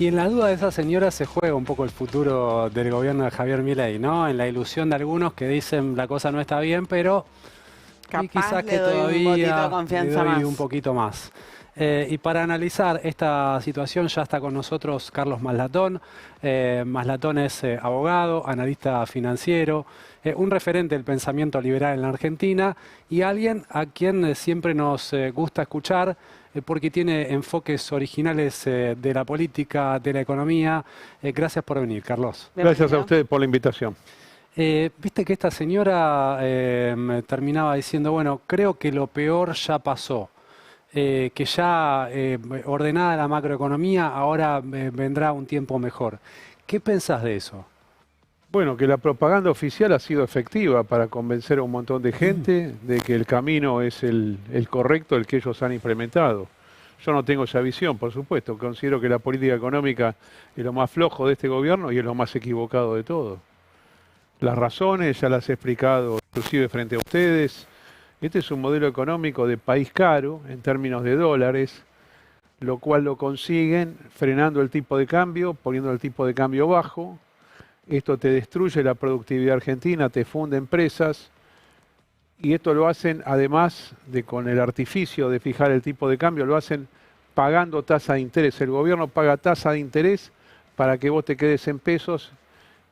Y en la duda de esa señora se juega un poco el futuro del gobierno de Javier Milei, ¿no? En la ilusión de algunos que dicen la cosa no está bien, pero y Capaz quizás le que doy un votito de todavía le confianza doy un más. poquito más. Y para analizar esta situación ya está con nosotros Carlos Maslatón. Maslatón es abogado, analista financiero, un referente del pensamiento liberal en la Argentina y alguien a quien siempre nos gusta escuchar porque tiene enfoques originales de la política, de la economía. Gracias por venir, Carlos. Gracias a Bienvenido. ustedes por la invitación. Viste que esta señora me terminaba diciendo, bueno, creo que lo peor ya pasó, que ya ordenada la macroeconomía, ahora vendrá un tiempo mejor. ¿Qué pensás de eso? Bueno, que la propaganda oficial ha sido efectiva para convencer a un montón de gente de que el camino es el correcto, el que ellos han implementado. Yo no tengo esa visión, por supuesto. Considero que la política económica es lo más flojo de este gobierno y es lo más equivocado de todo. Las razones ya las he explicado inclusive frente a ustedes. Este es un modelo económico de país caro en términos de dólares, lo cual lo consiguen frenando el tipo de cambio, poniendo el tipo de cambio bajo. Esto te destruye la productividad argentina, te funde empresas y esto lo hacen además de con el artificio de fijar el tipo de cambio, lo hacen pagando tasa de interés. El gobierno paga tasa de interés para que vos te quedes en pesos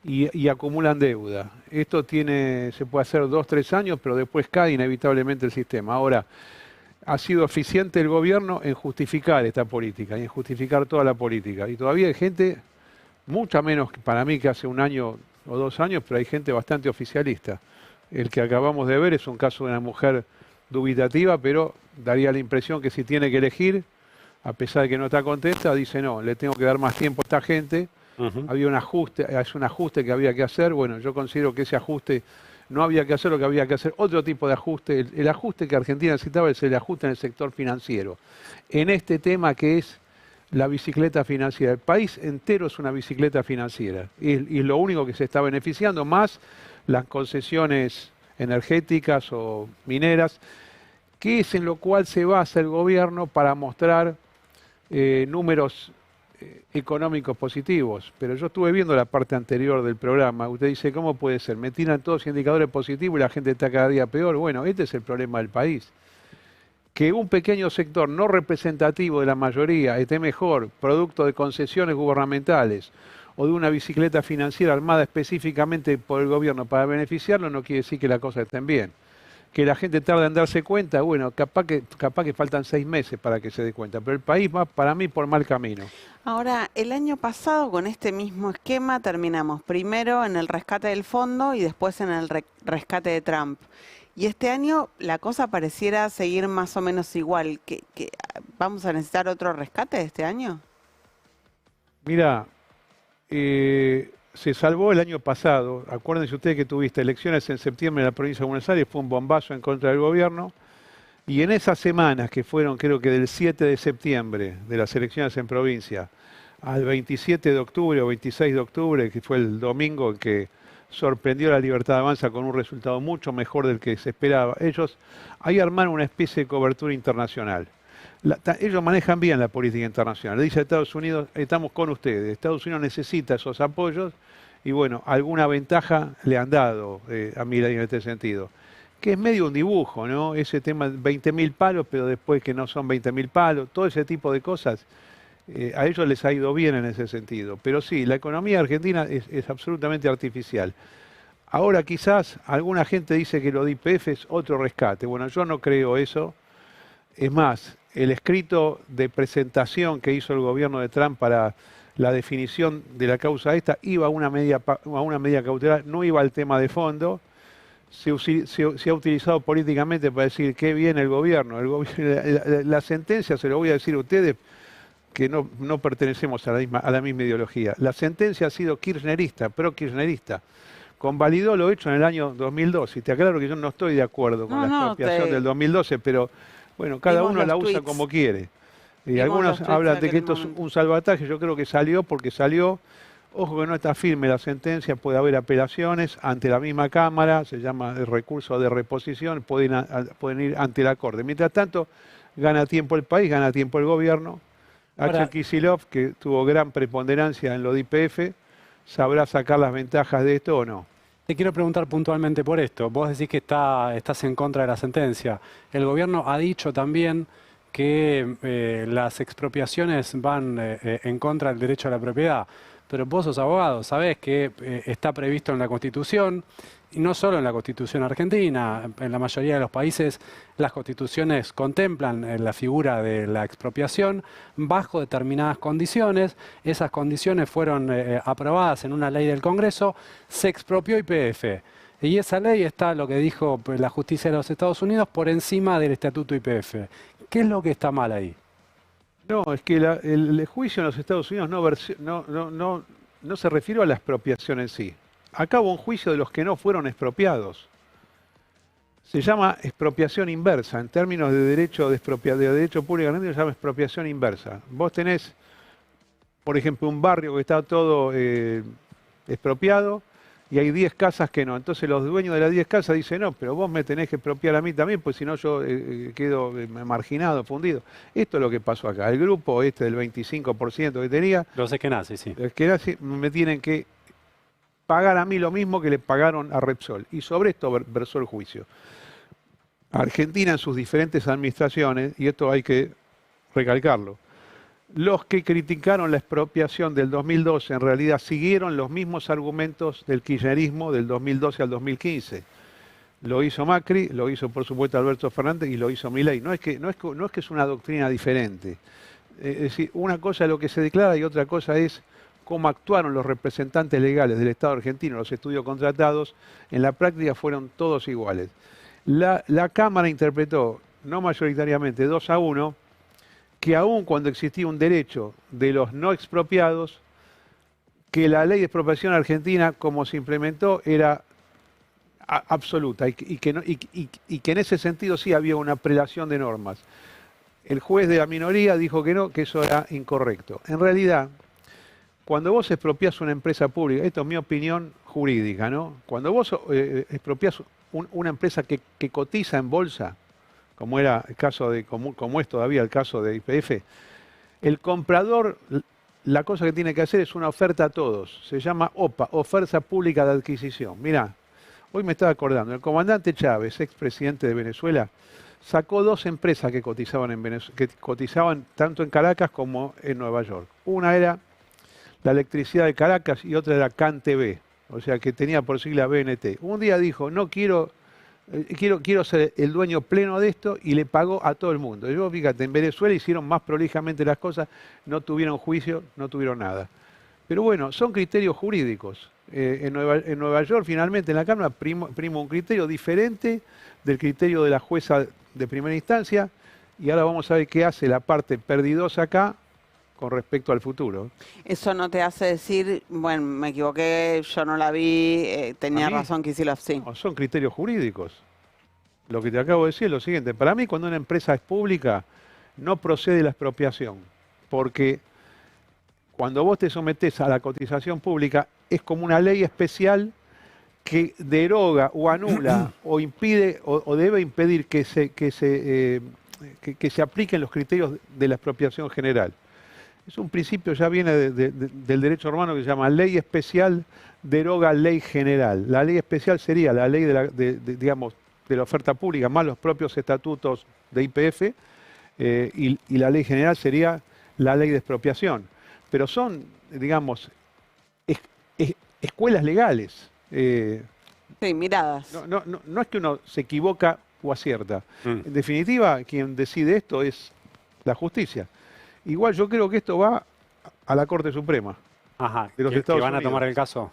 y acumulan deuda. Esto se puede hacer 2, 3 años, pero después cae inevitablemente el sistema. Ahora, ha sido eficiente el gobierno en justificar esta política y en justificar toda la política. Y todavía hay gente, mucha menos para mí que hace 1 año o 2 años, pero hay gente bastante oficialista. El que acabamos de ver es un caso de una mujer dubitativa, pero daría la impresión que si tiene que elegir, a pesar de que no está contenta, dice no, le tengo que dar más tiempo a esta gente. Ujú. Había un ajuste, es un ajuste que había que hacer. Bueno, yo considero que ese ajuste no había que hacer, lo que había que hacer otro tipo de ajuste. El ajuste que Argentina necesitaba es el ajuste en el sector financiero. En este tema que es la bicicleta financiera. El país entero es una bicicleta financiera y lo único que se está beneficiando, más las concesiones energéticas o mineras, que es en lo cual se basa el gobierno para mostrar números económicos positivos. Pero yo estuve viendo la parte anterior del programa. Usted dice, ¿cómo puede ser? Me tiran todos indicadores positivos y la gente está cada día peor. Bueno, este es el problema del país. Que un pequeño sector no representativo de la mayoría esté mejor, producto de concesiones gubernamentales o de una bicicleta financiera armada específicamente por el gobierno para beneficiarlo, no quiere decir que la cosa esté bien. Que la gente tarda en darse cuenta, bueno, capaz que faltan 6 meses para que se dé cuenta, pero el país va para mí por mal camino. Ahora, el año pasado con este mismo esquema terminamos primero en el rescate del fondo y después en el rescate de Trump. Y este año la cosa pareciera seguir más o menos igual. ¿Vamos a necesitar otro rescate este año? Mira, se salvó el año pasado. Acuérdense ustedes que tuviste elecciones en septiembre en la provincia de Buenos Aires, fue un bombazo en contra del gobierno. Y en esas semanas que fueron, creo que del 7 de septiembre, de las elecciones en provincia, al 27 de octubre o 26 de octubre, que fue el domingo en que sorprendió la Libertad Avanza con un resultado mucho mejor del que se esperaba. Ellos ahí armaron una especie de cobertura internacional. Ellos manejan bien la política internacional. Le dice a Estados Unidos, estamos con ustedes. Estados Unidos necesita esos apoyos y bueno, alguna ventaja le han dado a Milei en este sentido. Que es medio un dibujo, ¿no? Ese tema, 20.000 palos, pero después que no son 20.000 palos, todo ese tipo de cosas, a ellos les ha ido bien en ese sentido. Pero sí, la economía argentina es absolutamente artificial. Ahora quizás alguna gente dice que lo de YPF es otro rescate. Bueno, yo no creo eso. Es más, el escrito de presentación que hizo el gobierno de Trump para la definición de la causa esta iba a una medida cautelar, no iba al tema de fondo. Se ha utilizado políticamente para decir qué bien el gobierno. La sentencia, se lo voy a decir a ustedes, que no pertenecemos a la misma ideología. La sentencia ha sido kirchnerista, pro-kirchnerista. Convalidó lo hecho en el año 2012. Y te aclaro que yo no estoy de acuerdo con No, la no, expropiación del 2012, pero bueno, cada vimos uno la los usa tweets. como quiere. Y Vimos algunos los tweets hablan de de que aquel esto es momento. un salvataje. Yo creo que salió porque salió. Ojo que no está firme la sentencia, puede haber apelaciones ante la misma Cámara, se llama el recurso de reposición, pueden ir ante la Corte. Mientras tanto, gana tiempo el país, gana tiempo el gobierno, Axel Kicillof, que tuvo gran preponderancia en lo de YPF, ¿sabrá sacar las ventajas de esto o no? Te quiero preguntar puntualmente por esto. Vos decís que estás en contra de la sentencia. El gobierno ha dicho también que las expropiaciones van en contra del derecho a la propiedad. Pero vos sos abogado, sabés que está previsto en la Constitución, y no solo en la Constitución argentina, en la mayoría de los países las constituciones contemplan la figura de la expropiación bajo determinadas condiciones. Esas condiciones fueron aprobadas en una ley del Congreso, se expropió YPF. Y esa ley está, lo que dijo la justicia de los Estados Unidos, por encima del estatuto YPF. ¿Qué es lo que está mal ahí? No, es que el juicio en los Estados Unidos no se refirió a la expropiación en sí. Acá hubo un juicio de los que no fueron expropiados. Se llama expropiación inversa. En términos de derecho público argentino se llama expropiación inversa. Vos tenés, por ejemplo, un barrio que está todo expropiado y hay 10 casas que no. Entonces los dueños de las 10 casas dicen, no, pero vos me tenés que expropiar a mí también, pues si no yo quedo marginado, fundido. Esto es lo que pasó acá. El grupo este del 25% que tenía... Los Eskenazi, sí. Los Eskenazi me tienen que pagar a mí lo mismo que le pagaron a Repsol. Y sobre esto versó el juicio. Argentina en sus diferentes administraciones, y esto hay que recalcarlo, los que criticaron la expropiación del 2012 en realidad siguieron los mismos argumentos del kirchnerismo del 2012 al 2015. Lo hizo Macri, lo hizo por supuesto Alberto Fernández y lo hizo Milei. No es que es una doctrina diferente. Es decir, una cosa es lo que se declara y otra cosa es cómo actuaron los representantes legales del Estado argentino, los estudios contratados. En la práctica fueron todos iguales. La Cámara interpretó, no mayoritariamente, 2-1, que aun cuando existía un derecho de los no expropiados, que la ley de expropiación argentina, como se implementó, era absoluta y que en ese sentido sí había una prelación de normas. El juez de la minoría dijo que no, que eso era incorrecto. En realidad, cuando vos expropiás una empresa pública, esto es mi opinión jurídica, ¿no? Cuando vos expropiás una empresa que cotiza en bolsa, como era el caso como es todavía el caso de YPF, el comprador, la cosa que tiene que hacer es una oferta a todos. Se llama OPA, Oferta Pública de Adquisición. Mirá, hoy me estaba acordando, el comandante Chávez, expresidente de Venezuela, sacó 2 empresas que cotizaban tanto en Caracas como en Nueva York. Una era la electricidad de Caracas y otra era CanTV, o sea que tenía por sigla BNT. Un día dijo, no quiero ser el dueño pleno de esto y le pagó a todo el mundo. Yo, fíjate, en Venezuela hicieron más prolijamente las cosas, no tuvieron juicio, no tuvieron nada. Pero bueno, son criterios jurídicos. En Nueva York, finalmente, en la Cámara prima un criterio diferente del criterio de la jueza de primera instancia y ahora vamos a ver qué hace la parte perdidosa acá con respecto al futuro. Eso no te hace decir, bueno, me equivoqué, yo no la vi, tenía razón Kicillof, sí. No, son criterios jurídicos. Lo que te acabo de decir es lo siguiente. Para mí, cuando una empresa es pública, no procede la expropiación. Porque cuando vos te sometés a la cotización pública, es como una ley especial que deroga o anula o impide o debe impedir que se apliquen los criterios de la expropiación general. Es un principio, ya viene del derecho romano que se llama ley especial deroga ley general. La ley especial sería la ley digamos, de la oferta pública más los propios estatutos de YPF y la ley general sería la ley de expropiación. Pero son, digamos, escuelas legales. Sí, miradas. No es que uno se equivoca o acierta. En definitiva, quien decide esto es la justicia. Igual yo creo que esto va a la Corte Suprema de los Estados Unidos. ¿Que van a tomar el caso?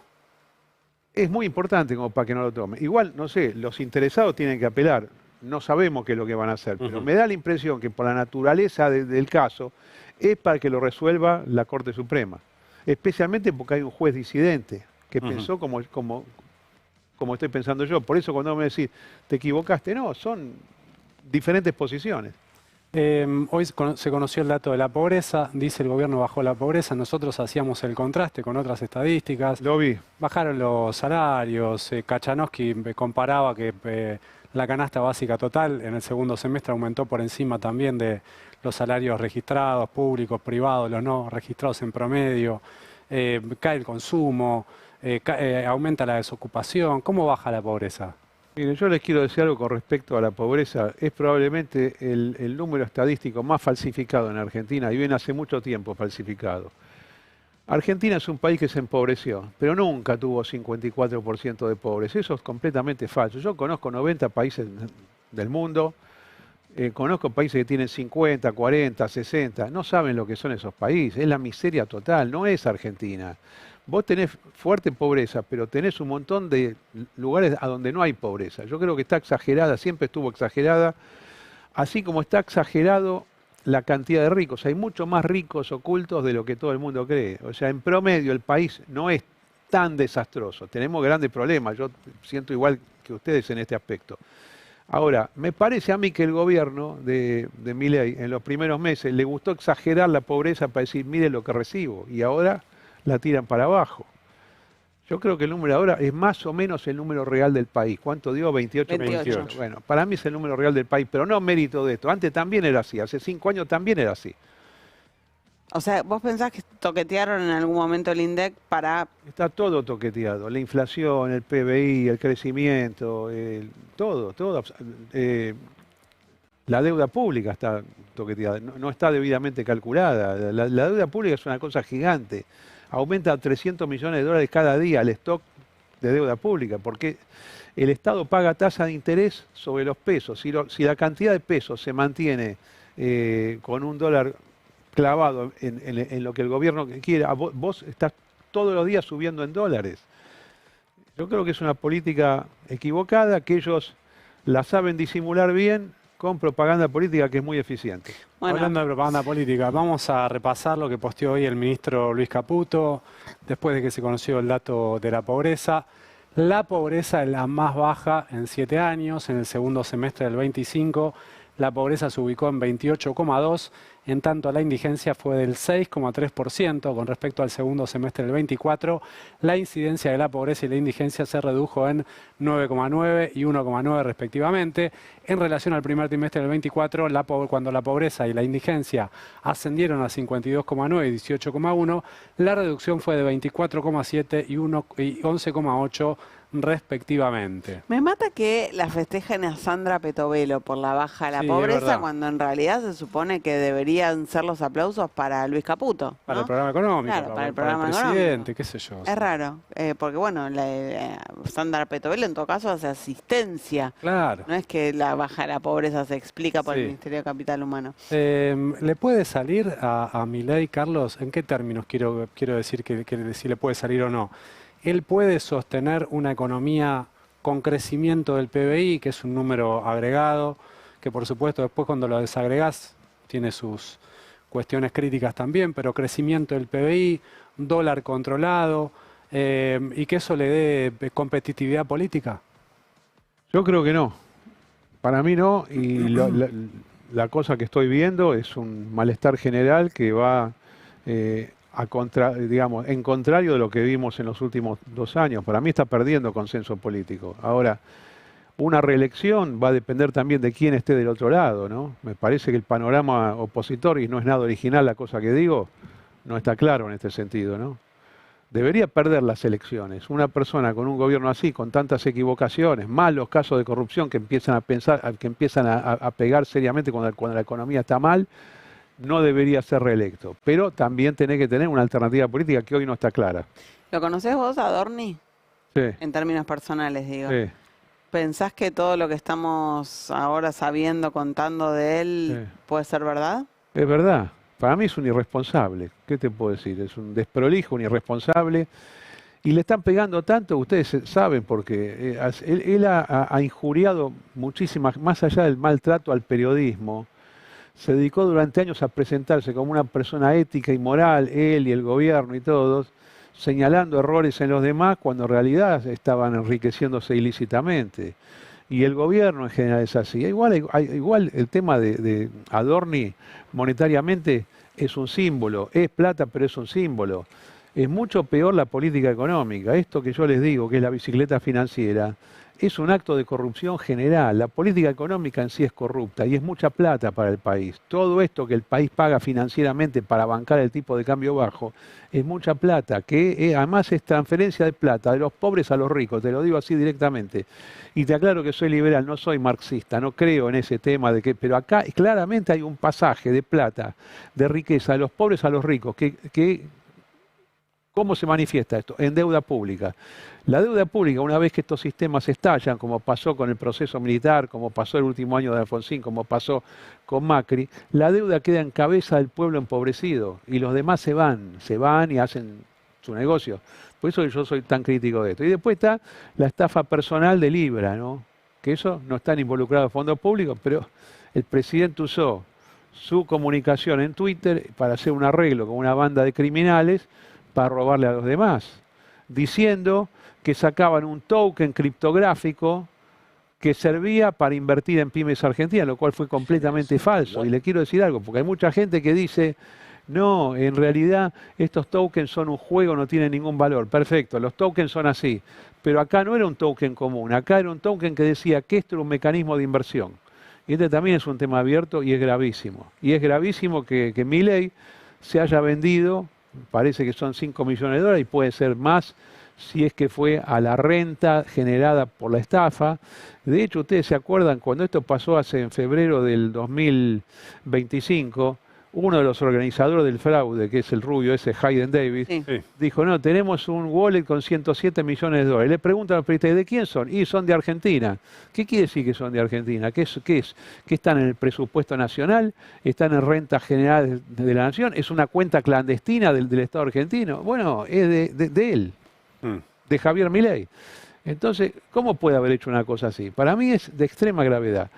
Es muy importante como para que no lo tome. Igual, no sé, los interesados tienen que apelar. No sabemos qué es lo que van a hacer, pero me da la impresión que por la naturaleza del caso es para que lo resuelva la Corte Suprema. Especialmente porque hay un juez disidente que pensó como estoy pensando yo. Por eso cuando me decís, te equivocaste, no, son diferentes posiciones. Hoy se conoció el dato de la pobreza, dice el gobierno bajó la pobreza, nosotros hacíamos el contraste con otras estadísticas. Lo vi. Bajaron los salarios, Kachanowski comparaba que La canasta básica total en el segundo semestre aumentó por encima también de los salarios registrados, públicos, privados, los no registrados en promedio. Cae el consumo, aumenta la desocupación. ¿Cómo baja la pobreza? Mire, yo les quiero decir algo con respecto a la pobreza. Es probablemente el número estadístico más falsificado en Argentina y viene hace mucho tiempo falsificado. Argentina es un país que se empobreció, pero nunca tuvo 54% de pobres. Eso es completamente falso. Yo conozco 90 países del mundo, conozco países que tienen 50, 40, 60. No saben lo que son esos países. Es la miseria total, no es Argentina. Vos tenés fuerte pobreza, pero tenés un montón de lugares a donde no hay pobreza. Yo creo que está exagerada, siempre estuvo exagerada, así como está exagerado la cantidad de ricos. Hay mucho más ricos ocultos de lo que todo el mundo cree. O sea, en promedio el país no es tan desastroso. Tenemos grandes problemas. Yo siento igual que ustedes en este aspecto. Ahora, me parece a mí que el gobierno de Milei en los primeros meses le gustó exagerar la pobreza para decir, mire lo que recibo. Y ahora la tiran para abajo. Yo creo que el número ahora es más o menos el número real del país. ¿Cuánto dio? 28. 28. Bueno, para mí es el número real del país, pero no mérito de esto. Antes también era así, hace 5 años también era así. O sea, ¿vos pensás que toquetearon en algún momento el INDEC para...? Está todo toqueteado, la inflación, el PBI, el crecimiento, todo. La deuda pública está toqueteada, no está debidamente calculada. La deuda pública es una cosa gigante. Aumenta a 300 millones de dólares cada día el stock de deuda pública, porque el Estado paga tasa de interés sobre los pesos. Si la cantidad de pesos se mantiene con un dólar clavado en lo que el gobierno quiere, vos estás todos los días subiendo en dólares. Yo creo que es una política equivocada, que ellos la saben disimular bien con propaganda política que es muy eficiente. Bueno, Hablando de propaganda política, vamos a repasar lo que posteó hoy el ministro Luis Caputo, después de que se conoció el dato de la pobreza. La pobreza es la más baja en 7 años, en el segundo semestre del 25, la pobreza se ubicó en 28,2%, en tanto la indigencia fue del 6,3% con respecto al segundo semestre del 24. La incidencia de la pobreza y la indigencia se redujo en 9,9 y 1,9 respectivamente. En relación al primer trimestre del 24, cuando la pobreza y la indigencia ascendieron a 52,9 y 18,1, la reducción fue de 24,7 y 11,8 respectivamente. me mata que la festejen a Sandra Petovelo por la baja de la Sí, es pobreza, verdad. cuando en realidad se supone que deberían ser los aplausos para Luis Caputo, Para ¿no? el programa económico, Claro, para el para el programa presidente, económico. qué sé yo. Es raro, porque bueno, Sandra Petovelo en todo caso hace asistencia. Claro. No es que la baja de la pobreza se explica por el Sí. Ministerio de Capital Humano. ¿Le puede salir a Milei, Carlos? ¿En qué términos quiero decir que si le puede salir o no? Él puede sostener una economía con crecimiento del PBI, que es un número agregado, que por supuesto después cuando lo desagregás tiene sus cuestiones críticas también, pero crecimiento del PBI, dólar controlado, y que eso le dé competitividad política. Yo creo que no. Para mí no, y la cosa que estoy viendo es un malestar general que va en contrario de lo que vimos en los últimos 2 años. Para mí está perdiendo consenso político. Ahora, una reelección va a depender también de quién esté del otro lado, ¿no? Me parece que el panorama opositor, y no es nada original la cosa que digo, no está claro en este sentido, ¿no? Debería perder las elecciones. Una persona con un gobierno así, con tantas equivocaciones, más los casos de corrupción que empiezan a pegar seriamente cuando la economía está mal, no debería ser reelecto. Pero también tiene que tener una alternativa política que hoy no está clara. ¿Lo conocés vos, Adorni? Sí, En términos personales, digo. sí, ¿Pensás que todo lo que estamos ahora sabiendo, contando de él, sí. puede ser verdad? Es verdad. Para mí es un irresponsable. ¿Qué te puedo decir? Es un desprolijo, un irresponsable. Y le están pegando tanto, ustedes saben, porque él ha injuriado muchísimas, más allá del maltrato al periodismo. Se dedicó durante años a presentarse como una persona ética y moral, él y el gobierno y todos, señalando errores en los demás cuando en realidad estaban enriqueciéndose ilícitamente. Y el gobierno en general es así. Igual el tema de Adorni monetariamente es un símbolo, es plata pero es un símbolo. Es mucho peor la política económica. Esto que yo les digo, que es la bicicleta financiera, es un acto de corrupción general. La política económica en sí es corrupta y es mucha plata para el país. Todo esto que el país paga financieramente para bancar el tipo de cambio bajo es mucha plata, que además es transferencia de plata de los pobres a los ricos, te lo digo así directamente. Y te aclaro que soy liberal, no soy marxista, no creo en ese tema de que, pero acá claramente hay un pasaje de plata, de riqueza de los pobres a los ricos, ¿cómo se manifiesta esto? En deuda pública. La deuda pública, una vez que estos sistemas estallan, como pasó con el proceso militar, como pasó el último año de Alfonsín, como pasó con Macri, la deuda queda en cabeza del pueblo empobrecido y los demás se van y hacen su negocio. Por eso yo soy tan crítico de esto. Y después está la estafa personal de Libra, ¿no? Que eso no están involucrados fondos públicos, pero el presidente usó su comunicación en Twitter para hacer un arreglo con una banda de criminales para robarle a los demás, diciendo que sacaban un token criptográfico que servía para invertir en pymes argentinas, lo cual fue completamente falso. Y le quiero decir algo, porque hay mucha gente que dice, no, en realidad estos tokens son un juego, no tienen ningún valor. Perfecto, los tokens son así. Pero acá no era un token común, acá era un token que decía que esto era un mecanismo de inversión. Y este también es un tema abierto y es gravísimo. Y es gravísimo que Milei se haya vendido, parece que son 5 millones de dólares y puede ser más si es que fue a la renta generada por la estafa. De hecho, ustedes se acuerdan, cuando esto pasó en febrero del 2025, uno de los organizadores del fraude, que es el rubio ese Hayden Davis, Sí. dijo, no, tenemos un wallet con 107 millones de dólares. Le preguntan a los periodistas, ¿de quién son? Y son de Argentina. ¿Qué quiere decir que son de Argentina? ¿Qué es? ¿Que están en el presupuesto nacional? ¿Están en renta general de la nación? ¿Es una cuenta clandestina del Estado argentino? Bueno, es de él, de Javier Milei. Entonces, ¿cómo puede haber hecho una cosa así? Para mí es de extrema gravedad.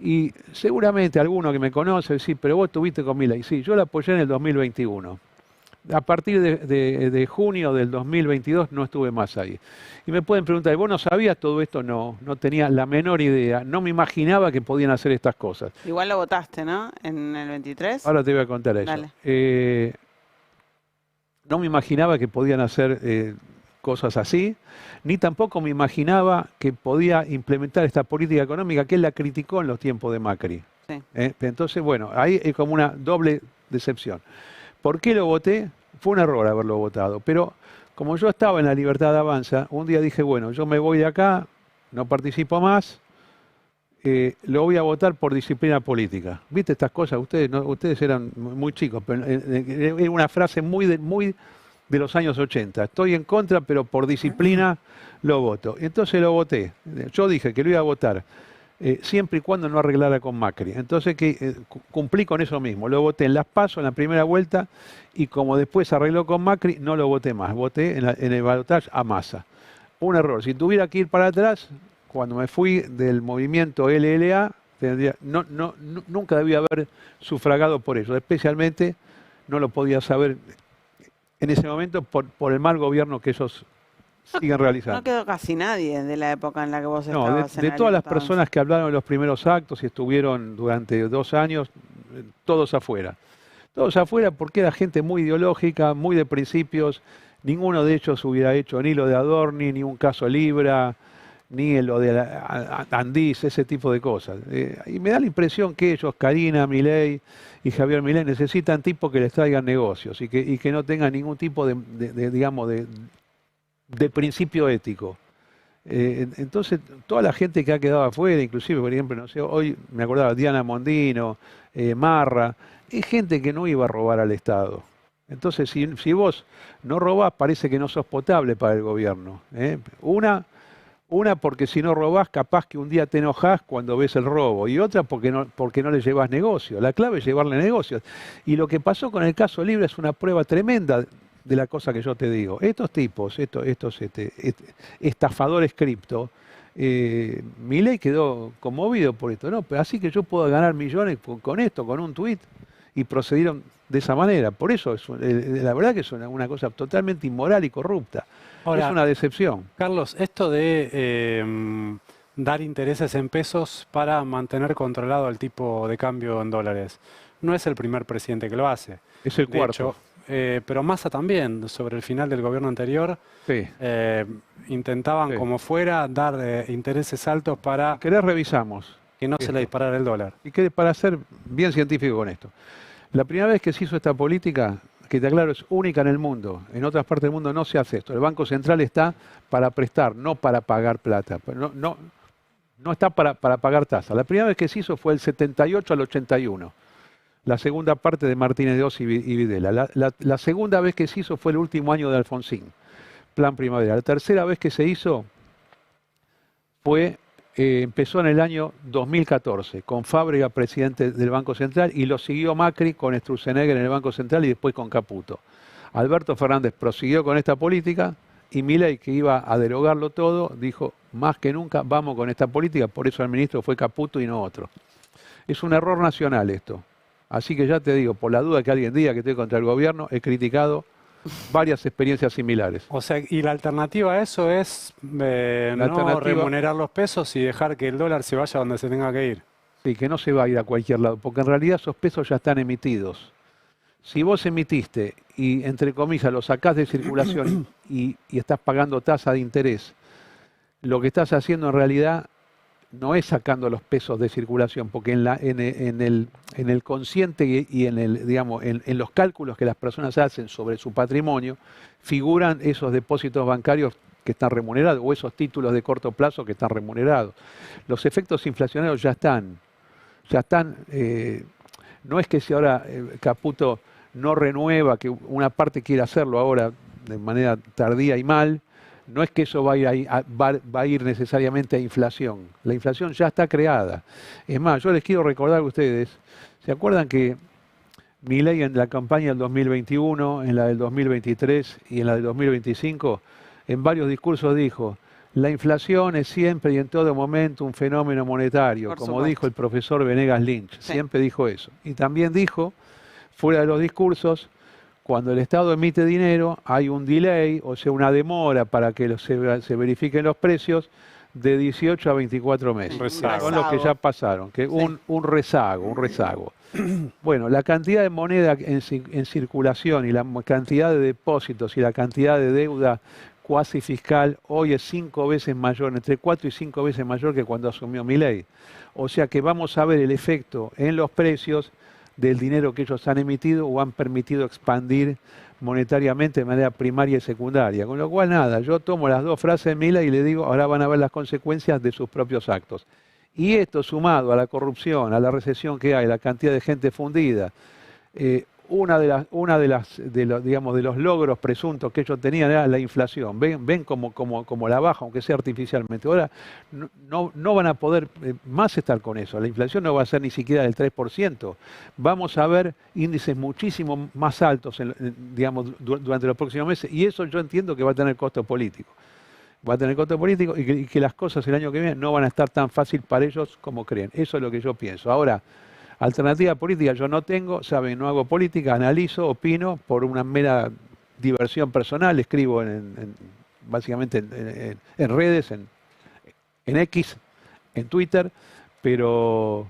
Y seguramente alguno que me conoce decir, pero vos estuviste con Milei. Sí, yo la apoyé en el 2021. A partir de junio del 2022 no estuve más ahí. Y me pueden preguntar, ¿vos no sabías todo esto? No, no tenía la menor idea. No me imaginaba que podían hacer estas cosas. Igual lo votaste, ¿no? En el 23. Ahora te voy a contar eso. Dale. No me imaginaba que podían hacer cosas así, ni tampoco me imaginaba que podía implementar esta política económica que él la criticó en los tiempos de Macri. Sí. Entonces, bueno, ahí es como una doble decepción. ¿Por qué lo voté? Fue un error haberlo votado, pero como yo estaba en la Libertad de Avanza, un día dije, bueno, yo me voy de acá, no participo más, lo voy a votar por disciplina política. ¿Viste estas cosas? Ustedes eran muy chicos, pero es una frase muy de los años 80. Estoy en contra, pero por disciplina lo voto. Entonces lo voté. Yo dije que lo iba a votar siempre y cuando no arreglara con Macri. Entonces cumplí con eso mismo. Lo voté en las PASO en la primera vuelta y como después arregló con Macri, no lo voté más. Voté en el balotaje a Massa. Un error. Si tuviera que ir para atrás, cuando me fui del movimiento LLA, nunca debía haber sufragado por eso. Especialmente no lo podía saber en ese momento por el mal gobierno que ellos siguen realizando. No quedó casi nadie de la época en la que vos estabas. De todas las personas que hablaron en los primeros actos y estuvieron durante 2 años, todos afuera. Todos afuera porque era gente muy ideológica, muy de principios. Ninguno de ellos hubiera hecho ni lo de Adorni, ni un caso Libra, ni lo de Andís, ese tipo de cosas. Y me da la impresión que ellos, Karina Milei y Javier Milei, necesitan tipos que les traigan negocios y que no tengan ningún tipo de principio ético. Entonces, toda la gente que ha quedado afuera, inclusive, por ejemplo, no sé, hoy me acordaba Diana Mondino, Marra, es gente que no iba a robar al Estado. Entonces, si vos no robás, parece que no sos potable para el gobierno. Una porque si no robás, capaz que un día te enojás cuando ves el robo. Y otra porque no le llevas negocio. La clave es llevarle negocios. Y lo que pasó con el caso Libra es una prueba tremenda de la cosa que yo te digo. Estos tipos, estos estafadores cripto, Milei quedó conmovido por esto. No, pero así que yo puedo ganar millones con esto, con un tuit. Y procedieron de esa manera. Por eso, la verdad que es una cosa totalmente inmoral y corrupta. Ahora, es una decepción. Carlos, esto de dar intereses en pesos para mantener controlado el tipo de cambio en dólares, no es el primer presidente que lo hace. Es el cuarto. pero Massa también, sobre el final del gobierno anterior, Sí. intentaban Sí. como fuera dar intereses altos para ¿Querés revisamos? que no se le disparara el dólar. Y que para ser bien científico con esto. La primera vez que se hizo esta política, que te aclaro, es única en el mundo. En otras partes del mundo no se hace esto. El Banco Central está para prestar, no para pagar plata. No está para pagar tasa. La primera vez que se hizo fue del 78 al 81. La segunda parte de Martínez de Oz y Videla. La segunda vez que se hizo fue el último año de Alfonsín, Plan Primavera. La tercera vez que se hizo fue, empezó en el año 2014, con Fábrega presidente del Banco Central, y lo siguió Macri con Sturzenegger en el Banco Central y después con Caputo. Alberto Fernández prosiguió con esta política y Milei, que iba a derogarlo todo, dijo, más que nunca vamos con esta política, por eso el ministro fue Caputo y no otro. Es un error nacional esto. Así que ya te digo, por la duda que alguien diga que estoy contra el gobierno, he criticado varias experiencias similares. O sea, y la alternativa a eso es no alternativa- remunerar los pesos y dejar que el dólar se vaya donde se tenga que ir. Sí, que no se va a ir a cualquier lado, porque en realidad esos pesos ya están emitidos. Si vos emitiste y, entre comillas, lo sacás de circulación y estás pagando tasa de interés, lo que estás haciendo en realidad no es sacando los pesos de circulación, porque en el consciente y en los cálculos que las personas hacen sobre su patrimonio, figuran esos depósitos bancarios que están remunerados o esos títulos de corto plazo que están remunerados. Los efectos inflacionarios ya están. No es que si ahora Caputo no renueva, que una parte quiere hacerlo ahora de manera tardía y mal, no es que eso va a ir necesariamente a inflación. La inflación ya está creada. Es más, yo les quiero recordar a ustedes, ¿se acuerdan que Milei en la campaña del 2021, en la del 2023 y en la del 2025, en varios discursos dijo, la inflación es siempre y en todo momento un fenómeno monetario, Por como supuesto. dijo el profesor Venegas Lynch, Sí. siempre dijo eso. Y también dijo, fuera de los discursos, cuando el Estado emite dinero, hay un delay, o sea, una demora para que se verifiquen los precios de 18 a 24 meses. Un rezago. Son los que ya pasaron, que Sí. un rezago. Bueno, la cantidad de moneda en circulación y la cantidad de depósitos y la cantidad de deuda cuasi fiscal hoy es 5 veces mayor, entre 4 y 5 veces mayor que cuando asumió Milei. O sea que vamos a ver el efecto en los precios del dinero que ellos han emitido o han permitido expandir monetariamente de manera primaria y secundaria. Con lo cual, nada, yo tomo las dos frases de Milei y le digo, ahora van a ver las consecuencias de sus propios actos. Y esto sumado a la corrupción, a la recesión que hay, la cantidad de gente fundida, de los logros presuntos que ellos tenían era la inflación. Ven como la baja, aunque sea artificialmente. Ahora no van a poder más estar con eso. La inflación no va a ser ni siquiera del 3%. Vamos a ver índices muchísimo más altos durante los próximos meses. Y eso yo entiendo que va a tener costo político. Va a tener costo político y que las cosas el año que viene no van a estar tan fácil para ellos como creen. Eso es lo que yo pienso. Ahora, alternativa política yo no tengo, saben, no hago política, analizo, opino por una mera diversión personal, escribo básicamente en redes, en X, en Twitter, pero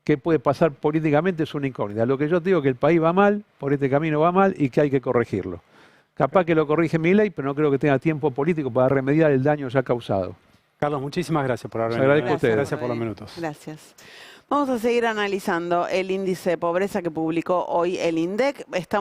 qué puede pasar políticamente es una incógnita. Lo que yo digo es que el país va mal, por este camino va mal y que hay que corregirlo. Capaz que lo corrige Milei, pero no creo que tenga tiempo político para remediar el daño ya causado. Carlos, muchísimas gracias por haber Les venido. agradezco a ustedes. Gracias por los minutos. Gracias. Vamos a seguir analizando el índice de pobreza que publicó hoy el INDEC. Estamos